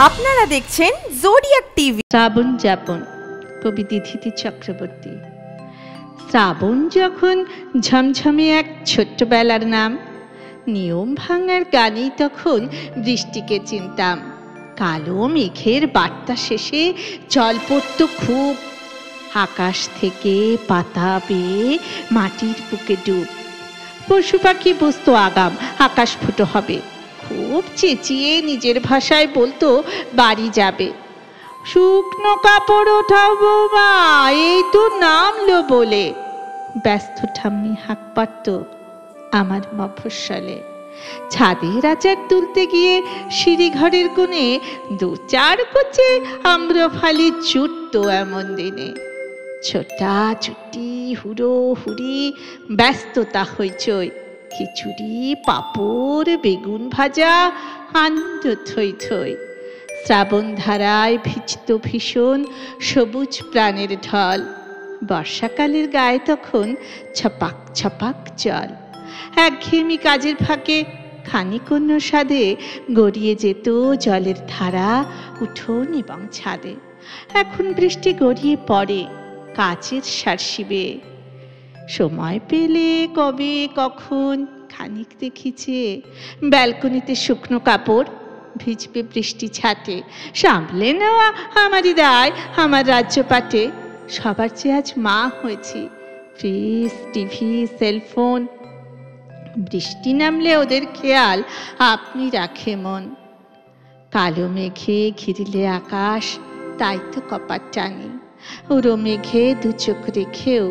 আপনারা দেখছেন zodiac TV. শ্রাবণ যাপন, কবি তিথি চক্রবর্তী। শ্রাবণ যখন ঝমঝমে এক ছোট্টবেলার নাম, নিয়ম ভাঙার গানেই তখন বৃষ্টিকে চিনতাম। কালো মেঘের বার্তা শেষে জল পড়ত খুব, আকাশ থেকে পাতা বেয়ে মাটির বুকে ডুব। পশু পাখি বসত আগাম, আকাশ ফুটো হবে, খুব চেঁচিয়ে নিজের ভাষায় বলতো বাড়ি যাবে। শুকনো কাপড় ওঠাও বৌমা, এই তো নামলো বলে। ব্যস্ত ঠাম্মি হাঁক পারত আমার মফস্বলে। ছাদের আচার তুলতে গিয়ে সিঁড়িঘরের কোণে দু চার কোচে আম্রফালি জুটত এমন দিনে। ছোটা ছুটি হুড়ো হুড়ি ব্যস্ততা হইচই, খিচুড়ি পাঁপড় বেগুন ভাজা আনন্দ থই থই। শ্রাবণ ধারায় ভিজত ভীষণ সবুজ প্রাণের ঢল। বর্ষাকালের গায়ে তখন ছপাক ছপাক জল। একঘেয়েমি কাজের ফাঁকে খানিক অন্য স্বাদে গড়িয়ে যেত জলের ধারা উঠোন এবং ছাদে। এখন বৃষ্টি গড়িয়ে পড়ে কাচের সারশিবে। সময় পেলে কবে কখন খানিক দেখিছে ব্যালকনিতে শুকনো কাপড় ভিজবে বৃষ্টি ছাটে। সামলে নেওয়া আমারই দায়, আমার রাজ্য পাটে। সবার চেয়ে আজ মা হয়েছি, ফ্রিজ টিভি সেলফোন। বৃষ্টি নামলে ওদের খেয়াল আপনি রাখে মন। কালো মেঘে ঘিরিলে আকাশ, তাই তো কপাট টানি। উড়ো মেঘে দু চোখ রেখেও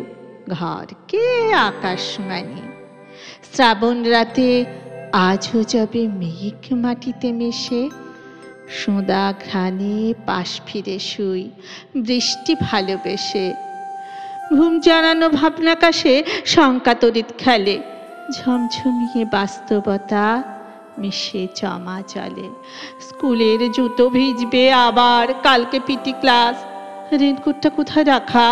ঘরকে আকাশ মানি। শ্রাবণ রাতে আজও যাবে মেঘ মাটিতে মেশে, সোঁদা ঘ্রাণে পাশ ফিরে শুই বৃষ্টি ভালোবেসে। ঘুম জানানো ভাবনাকাশে শঙ্কা তড়িৎ খেলে, ঝমঝমিয়ে বাস্তবতা মিশে জমা জলে। স্কুলের জুতো ভিজবে আবার, কালকে পিটি ক্লাস। রেনকোটটা কোথায় রাখা,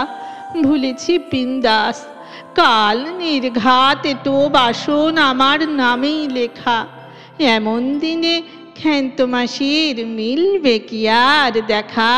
ভুলেছি বিন্দাস। কাল নির্ঘাত এটো বাসন আমার নামেই লেখা। এমন দিনে ক্ষান্ত মাসির মিলবে কি আর দেখা।